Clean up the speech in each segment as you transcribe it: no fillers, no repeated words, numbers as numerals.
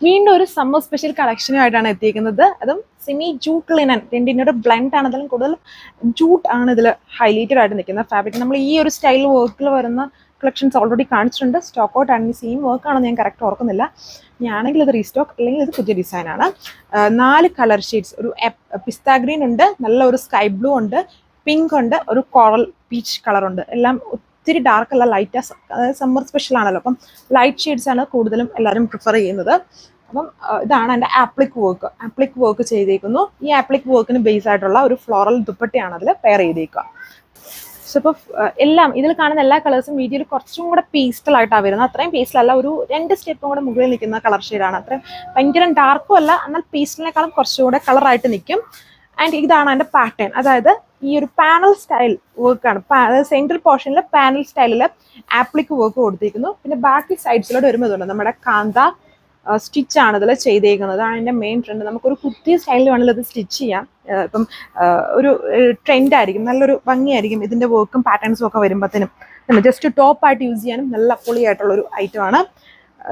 വീണ്ടും ഒരു summer special കളക്ഷനുമായിട്ടാണ് എത്തിയിരിക്കുന്നത്. അതും സെമി ജൂട്ട് ലിനൻ, രണ്ടിൻ്റെ ബ്ലെൻഡ് ആണ്. അതിലും കൂടുതൽ ജൂട്ട് ആണ് ഇതിൽ ഹൈലൈറ്റഡ് ആയിട്ട് നിൽക്കുന്ന ഫാബ്രിക്. നമ്മൾ ഈ ഒരു സ്റ്റൈൽ വർക്കിൽ വരുന്ന കളക്ഷൻസ് ഓൾറെഡി കാണിച്ചിട്ടുണ്ട്. സ്റ്റോക്ക് ഔട്ട് ആണ്, സെയിം വർക്കാണെന്ന് ഞാൻ കറക്റ്റ് ഓർക്കുന്നില്ല. ഞാനെങ്കിൽ ഇത് റീസ്റ്റോക്ക്, അല്ലെങ്കിൽ ഇത് പുതിയ ഡിസൈനാണ്. 4 കളർ ഷെയ്ഡ്സ്. ഒരു പിസ്ത ഗ്രീൻ ഉണ്ട്, നല്ല ഒരു സ്കൈ ബ്ലൂ ഉണ്ട്, പിങ്ക് ഉണ്ട്, ഒരു കോറൽ പീച്ച് കളറുണ്ട്. എല്ലാം ഒത്തിരി ഡാർക്ക് അല്ല, ലൈറ്റ്. അതായത് സമ്മർ സ്പെഷ്യൽ ആണല്ലോ, അപ്പം ലൈറ്റ് ഷെയ്ഡ്സ് ആണ് കൂടുതലും എല്ലാവരും പ്രിഫർ ചെയ്യുന്നത്. അപ്പം ഇതാണ് എൻ്റെ ആപ്ലിക് വർക്ക് ചെയ്തേക്കുന്നു. ഈ ആപ്ലിക് വർക്കിന് ബേസ് ആയിട്ടുള്ള ഒരു ഫ്ലോറൽ ദുപ്പട്ടയാണ് അതിൽ പെയർ ചെയ്തേക്കുക. സോ ഇപ്പോൾ എല്ലാം ഇതിൽ കാണുന്ന എല്ലാ കളേഴ്സും വീഡിയോയിൽ കുറച്ചും കൂടെ പേസ്റ്റലായിട്ടാണ് വരുന്നത്. അത്രയും പേസ്റ്റലല്ല, ഒരു 2 സ്റ്റെപ്പും കൂടെ മുകളിൽ നിൽക്കുന്ന കളർ ഷെയ്ഡാണ്. അത്രയും ഭയങ്കര ഡാർക്കും അല്ല, എന്നാൽ പേസ്റ്റലിനേക്കാളും കുറച്ചുകൂടെ കളറായിട്ട് നിൽക്കും. ആൻഡ് ഇതാണ് എൻ്റെ പാറ്റേൺ. അതായത് ഈ ഒരു പാനൽ സ്റ്റൈൽ വർക്കാണ്. അതായത് സെൻട്രൽ പോർഷനിൽ പാനൽ സ്റ്റൈലിൽ ആപ്ലിക് വർക്ക് കൊടുത്തിരിക്കുന്നു. പിന്നെ ബാക്കി സൈഡ്സിലോട്ട് വരുമ്പോൾ ഇതുണ്ട് നമ്മുടെ കാന്ത സ്റ്റിച്ചാണ് ഇതിൽ ചെയ്തേക്കുന്നത്. അതാണ് എൻ്റെ മെയിൻ ട്രെൻഡ്. നമുക്കൊരു കുർത്തി സ്റ്റൈലിൽ വേണമെങ്കിൽ ഇത് സ്റ്റിച്ച് ചെയ്യാം. ഇപ്പം ഒരു ട്രെൻഡായിരിക്കും, നല്ലൊരു ഭംഗിയായിരിക്കും ഇതിൻ്റെ വർക്കും പാറ്റേൺസും ഒക്കെ വരുമ്പോഴത്തേനും. ജസ്റ്റ് ടോപ്പായിട്ട് യൂസ് ചെയ്യാനും നല്ല പൊളിയായിട്ടുള്ളൊരു ഐറ്റമാണ്.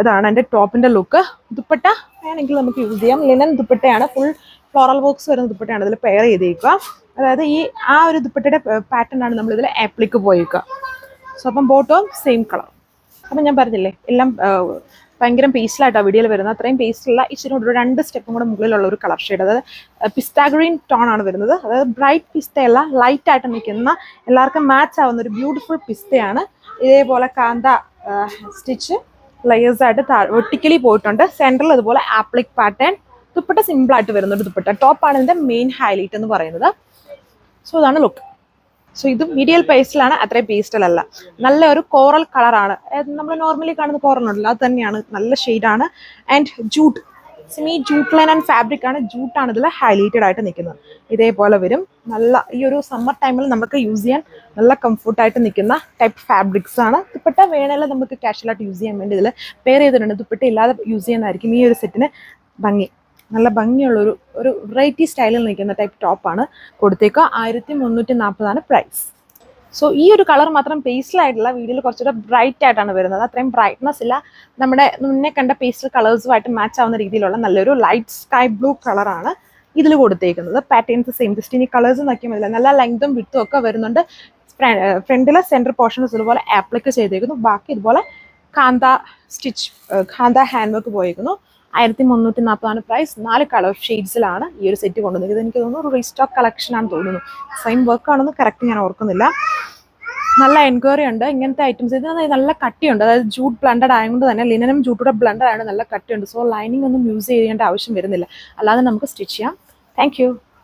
ഇതാണ് എൻ്റെ ടോപ്പിൻ്റെ ലുക്ക്. ദുപ്പട്ട വേണമെങ്കിൽ നമുക്ക് യൂസ് ചെയ്യാം. ലിനൻ ദുപ്പട്ടയാണ്, ഫുൾ ഫ്ലോറൽ വർക്ക്സ് വരുന്ന ദുപ്പട്ടയാണ് ഇതിൽ പെയർ ചെയ്തേക്കുക. അതായത് ആ ഒരു ദുപ്പട്ടയുടെ പാറ്റേൺ ആണ് നമ്മളിതിൽ ആപ്ലിക്ക് പോയേക്കുക. സോ അപ്പം ബോട്ടവും സെയിം കളർ. അപ്പം ഞാൻ പറഞ്ഞില്ലേ, എല്ലാം ഭയങ്കര പേസ്റ്റിലായിട്ടാണ് വീഡിയോയിൽ വരുന്നത്. അത്രയും പേസ്റ്റിലുള്ള ഇച്ചിരി കൂടെ 2 സ്റ്റെപ്പും കൂടെ മുകളിലുള്ള ഒരു കളർ ഷെയ്ഡ്. അതായത് പിസ്ത ഗ്രീൻ ടോൺ ആണ് വരുന്നത്. അതായത് ബ്രൈറ്റ് പിസ്തയല്ല, ലൈറ്റ് ആയിട്ട് നിൽക്കുന്ന എല്ലാവർക്കും മാച്ച് ആവുന്ന ഒരു ബ്യൂട്ടിഫുൾ പിസ്തയാണ്. ഇതേപോലെ കാന്ത സ്റ്റിച്ച് ലെയേഴ്സ് ആയിട്ട് വെർട്ടിക്കലി പോയിട്ടുണ്ട്. സെൻട്രൽ ഇതുപോലെ ആപ്ലിക് പാറ്റേൺ. ദുപ്പട്ട സിമ്പിളായിട്ട് വരുന്ന ഒരു ദുപ്പട്ട. ടോപ്പാണ് ഇതിൻ്റെ മെയിൻ ഹൈലൈറ്റ് എന്ന് പറയുന്നത്. സോ ഇതാണ് ലുക്ക്. സോ ഇത് മീഡിയൽ പേസ്റ്റലാണ്, അത്രയും പേസ്റ്റലല്ല. നല്ല ഒരു കോറൽ കളറാണ്. നമ്മൾ നോർമലി കാണുന്ന കോറൽ ഉണ്ടല്ലോ, അത് തന്നെയാണ്. നല്ല ഷെയ്ഡാണ്. And jute, semi jute line and fabric ആണ്. ജൂട്ടാണ് ഇതിൽ ഹൈലൈറ്റഡ് ആയിട്ട് നിൽക്കുന്നത്. ഇതേപോലെ വരും. നല്ല ഈ ഒരു സമ്മർ ടൈമിൽ നമുക്ക് യൂസ് ചെയ്യാൻ നല്ല കംഫർട്ടായിട്ട് നിൽക്കുന്ന ടൈപ്പ് ഫാബ്രിക്സ് ആണ്. ദുപ്പട്ട വേണമെങ്കിൽ നമുക്ക് കാഷ്വലായിട്ട് യൂസ് ചെയ്യാൻ വേണ്ടി ഇതിൽ പെയർ ചെയ്തിട്ടുണ്ട്. ദുപ്പട്ട ഇല്ലാതെ യൂസ് ചെയ്യുന്നതായിരിക്കും ഈ ഒരു സെറ്റിന് ഭംഗി. നല്ല ഭംഗിയുള്ളൊരു വെറൈറ്റി സ്റ്റൈലിൽ നിൽക്കുന്ന ടൈപ്പ് ടോപ്പാണ് കൊടുത്തേക്കുക. 1340 പ്രൈസ്. സോ ഈ ഒരു കളർ മാത്രം പേസ്റ്റലായിട്ടുള്ള വീഡിയോയിൽ കുറച്ചുകൂടെ ബ്രൈറ്റ് ആയിട്ടാണ് വരുന്നത്. അത്രയും ബ്രൈറ്റ്നസ് ഇല്ല. നമ്മുടെ മുന്നേ കണ്ട പേസ്റ്റൽ കളേഴ്സുമായിട്ട് മാച്ച് ആവുന്ന രീതിയിലുള്ള നല്ലൊരു ലൈറ്റ് സ്കൈ ബ്ലൂ കളറാണ് ഇതിൽ കൊടുത്തേക്കുന്നത്. Patterns same. ജസ്റ്റ് ഇനി കളേഴ്സ് നോക്കിയാൽ മതില്ല. നല്ല ലെങ്തും വിട്ടും ഒക്കെ വരുന്നുണ്ട്. ഫ്രണ്ടിലെ സെൻറ്റർ പോർഷൻസ് ഇതുപോലെ ആപ്ലിക്ക് ചെയ്തേക്കുന്നു. ബാക്കി ഇതുപോലെ കാന്ത സ്റ്റിച്ച്, കാന്ത ഹാൻഡ് വർക്ക് പോയേക്കുന്നു. 1340 പ്രൈസ്. 4 കളർ ഷെയ്ഡ്സിലാണ് ഈ ഒരു സെറ്റ് കൊണ്ടുവന്നത്. എനിക്ക് തോന്നുന്നു ഒരു റീസ്റ്റോക്ക് കളക്ഷൻ ആണെന്ന് തോന്നുന്നു. സെയിം വർക്കാണെന്ന് കറക്റ്റ് ഞാൻ ഓർക്കുന്നില്ല. നല്ല എൻക്വയറി ഉണ്ട് ഇങ്ങനത്തെ ഐറ്റംസ്. ഇതിന് നല്ല കട്ടിയുണ്ട്. അതായത് ജൂട്ട് ബ്ലണ്ടഡ് ആയതുകൊണ്ട് തന്നെ, ലിനനും ജൂട്ടൂടെ ബ്ലണ്ടഡ് ആണ്, നല്ല കട്ടിയുണ്ട്. സോ ലൈനിങ് ഒന്നും യൂസ് ചെയ്യേണ്ട ആവശ്യം വരുന്നില്ല. അല്ലാതെ നമുക്ക് സ്റ്റിച്ച് ചെയ്യാം. താങ്ക്